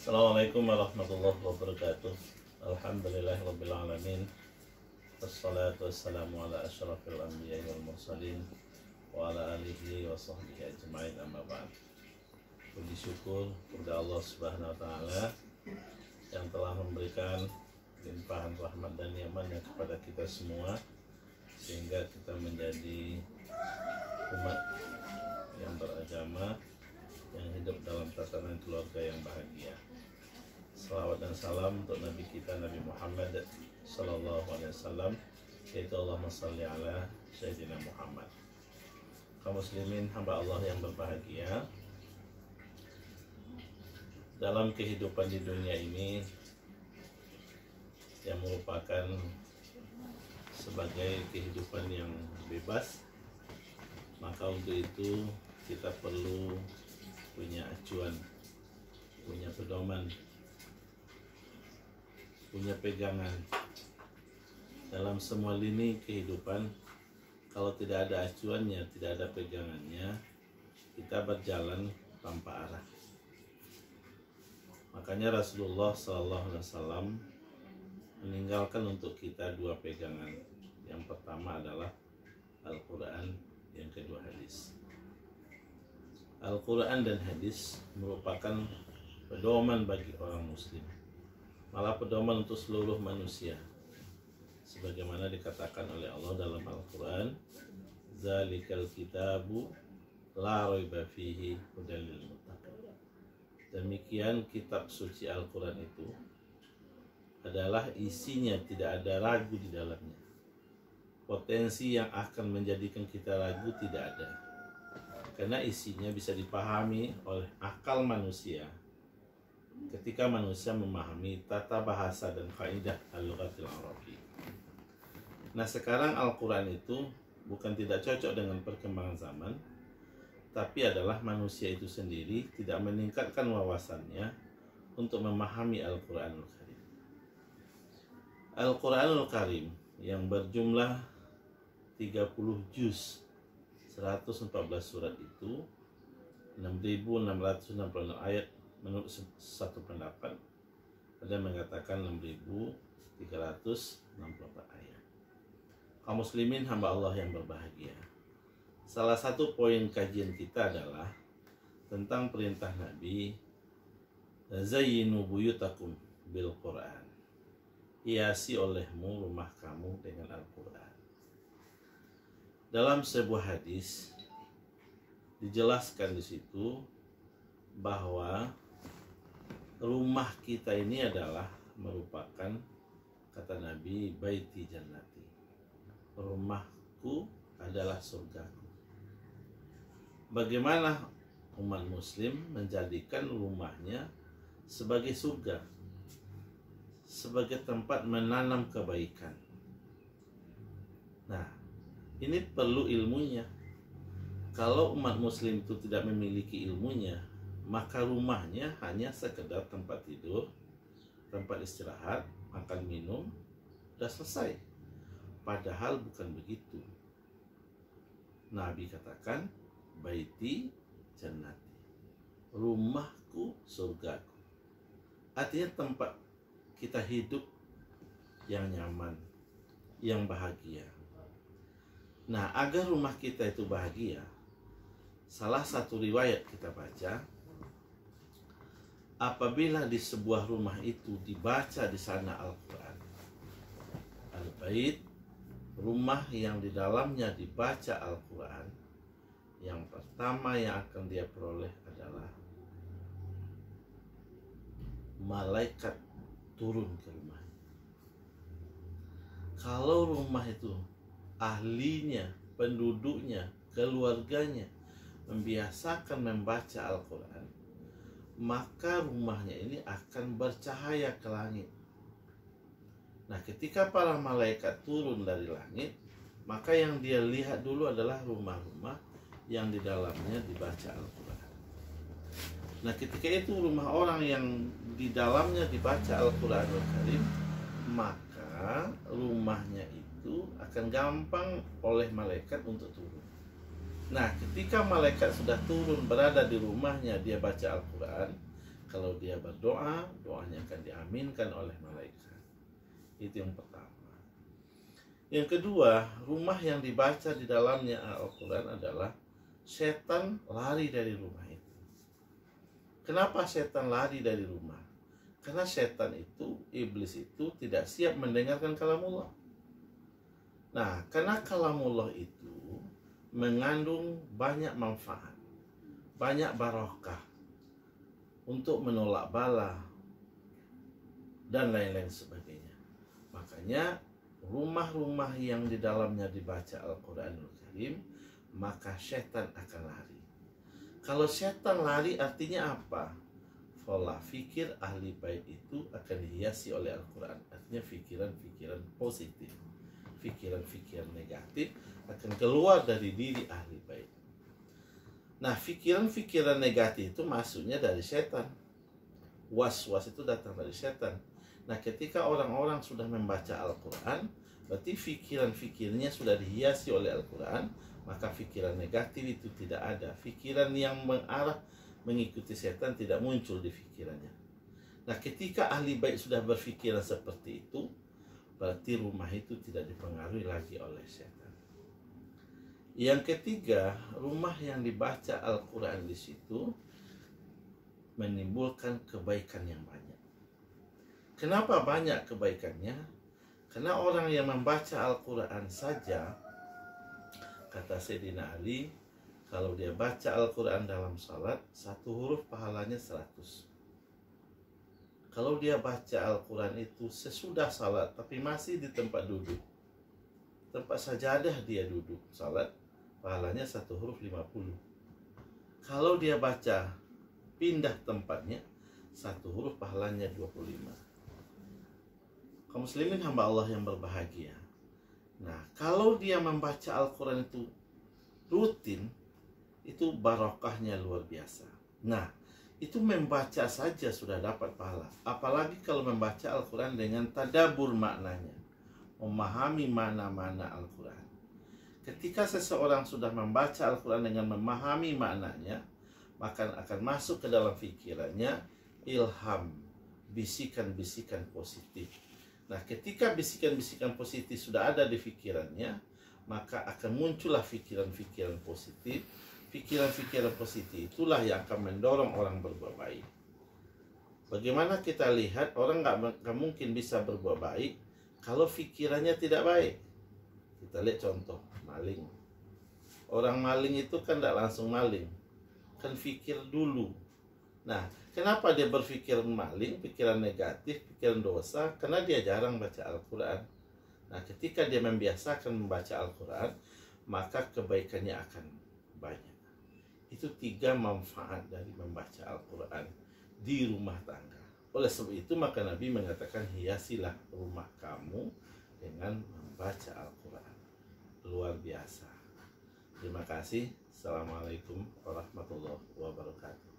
Assalamualaikum warahmatullahi wabarakatuh. Alhamdulillahirabbil alamin. Wassalatu wassalamu ala asyrafil anbiya'i wal mursalin wa ala alihi wa sahbihi ajma'in, amma ba'd. Puji syukur kepada Allah Subhanahu wa taala yang telah memberikan limpahan rahmat dan nikmatnya kepada kita semua sehingga kita menjadi umat yang beragama, yang hidup dalam tatanan keluarga yang bahagia. Salawat dan salam untuk Nabi kita, Nabi Muhammad Sallallahu Alaihi Wasallam, yaitu Allahumma salli ala Sayyidina Muhammad. Kaum muslimin hamba Allah yang berbahagia, dalam kehidupan di dunia ini yang merupakan sebagai kehidupan yang bebas, maka untuk itu kita perlu punya acuan, punya pedoman, punya pegangan dalam semua lini kehidupan. Kalau tidak ada acuannya, tidak ada pegangannya, kita berjalan tanpa arah. Makanya Rasulullah SAW meninggalkan untuk kita dua pegangan. Yang pertama adalah Al-Quran, yang kedua hadis. Al-Quran dan hadis merupakan pedoman bagi orang muslim, malah pedoman untuk seluruh manusia, sebagaimana dikatakan oleh Allah dalam Al-Quran, "Zalikal kitabu la raiba fihi hudal lil muttaqin." Demikian kitab suci Al-Quran itu adalah isinya tidak ada ragu di dalamnya. Potensi yang akan menjadikan kita ragu tidak ada, karena isinya bisa dipahami oleh akal manusia ketika manusia memahami tata bahasa dan kaidah al-lughatil arabiyyah. Nah, sekarang Al-Quran itu bukan tidak cocok dengan perkembangan zaman, tapi adalah manusia itu sendiri tidak meningkatkan wawasannya untuk memahami Al-Quranul Karim. Al-Quranul Karim yang berjumlah 30 juz, 114 surat itu, 6.666 ayat menurut satu pendapat. Ada yang mengatakan 6.364 ayat. Kaum muslimin hamba Allah yang berbahagia, salah satu poin kajian kita adalah tentang perintah Nabi, zayyinu buyutakum bil Quran, hiasi olehmu rumah kamu dengan Al-Quran. Dalam sebuah hadis dijelaskan di situ bahwa rumah kita ini adalah merupakan, kata Nabi, baiti jannati, rumahku adalah surgaku. Bagaimana umat muslim menjadikan rumahnya sebagai surga, sebagai tempat menanam kebaikan? Nah, ini perlu ilmunya. Kalau umat muslim itu tidak memiliki ilmunya, maka rumahnya hanya sekedar tempat tidur, tempat istirahat, makan minum, sudah selesai. Padahal bukan begitu. Nabi katakan, baiti jannati, rumahku surgaku. Artinya tempat kita hidup yang nyaman, yang bahagia. Nah, agar rumah kita itu bahagia, salah satu riwayat kita baca, apabila di sebuah rumah itu dibaca di sana Al-Quran, al-bait, rumah yang di dalamnya dibaca Al-Quran, yang pertama yang akan dia peroleh adalah malaikat turun ke rumah. Kalau rumah itu ahlinya, penduduknya, keluarganya membiasakan membaca Al-Quran, maka rumahnya ini akan bercahaya ke langit. Nah, ketika para malaikat turun dari langit, maka yang dia lihat dulu adalah rumah-rumah yang di dalamnya dibaca Al-Quran. Nah, ketika itu rumah orang yang di dalamnya dibaca Al-Quranul Karim, maka rumahnya itu akan gampang oleh malaikat untuk turun. Nah, ketika malaikat sudah turun berada di rumahnya, dia baca Al-Quran, Kalau dia berdoa, doanya akan diaminkan oleh malaikat. Itu yang pertama. Yang kedua, rumah yang dibaca di dalamnya Al-Quran adalah setan lari dari rumah itu. Kenapa setan lari dari rumah? Karena setan itu, iblis itu tidak siap mendengarkan kalamullah. Nah, karena kalamullah itu mengandung banyak manfaat, banyak barokah untuk menolak bala dan lain-lain sebagainya. Makanya rumah-rumah yang di dalamnya dibaca Al-Quranul Karim, maka setan akan lari. Kalau setan lari artinya apa? Pola fikir ahli bait itu akan dihiasi oleh Al-Quran. Artinya pikiran-pikiran positif, pikiran-pikiran negatif akan keluar dari diri ahli bait. Nah, pikiran-pikiran negatif itu masuknya dari setan. Was-was itu datang dari setan. Nah, ketika orang-orang sudah membaca Al-Quran, berarti pikiran-pikirnya sudah dihiasi oleh Al-Quran, maka pikiran negatif itu tidak ada. Pikiran yang mengarah mengikuti setan tidak muncul di pikirannya. Nah, ketika ahli bait sudah berpikiran seperti itu, berarti rumah itu tidak dipengaruhi lagi oleh setan. Yang ketiga, rumah yang dibaca Al-Quran di situ menimbulkan kebaikan yang banyak. Kenapa banyak kebaikannya? Karena orang yang membaca Al-Quran saja, kata Sayyidina Ali, kalau dia baca Al-Quran dalam salat, satu huruf pahalanya 100. Kalau dia baca Al-Quran itu sesudah salat, tapi masih di tempat duduk, tempat sajadah dia duduk salat, pahalanya satu huruf 50. Kalau dia baca pindah tempatnya, satu huruf pahalanya 25. Kaum muslimin hamba Allah yang berbahagia. Nah, kalau dia membaca Al-Quran itu rutin, itu barokahnya luar biasa. Nah, itu membaca saja sudah dapat pahala. Apalagi kalau membaca Al-Quran dengan tadabbur maknanya, memahami mana-mana Al-Quran. Ketika seseorang sudah membaca Al-Quran dengan memahami maknanya, maka akan masuk ke dalam pikirannya ilham, bisikan-bisikan positif. Nah, ketika bisikan-bisikan positif sudah ada di pikirannya, maka akan muncullah pikiran-pikiran positif. Pikiran-pikiran positif itulah yang akan mendorong orang berbuat baik. Bagaimana kita lihat orang nggak mungkin bisa berbuat baik kalau pikirannya tidak baik. Kita lihat contoh maling. Orang maling itu kan tidak langsung maling, kan pikir dulu. Nah, kenapa dia berpikir maling, pikiran negatif, pikiran dosa? Karena dia jarang baca Al-Quran. Nah, ketika dia membiasakan membaca Al-Quran, maka kebaikannya akan banyak. Itu 3 manfaat dari membaca Al-Quran di rumah tangga. Oleh sebab itu, maka Nabi mengatakan, hiasilah rumah kamu dengan membaca Al-Quran. Luar biasa. Terima kasih. Assalamualaikum warahmatullahi wabarakatuh.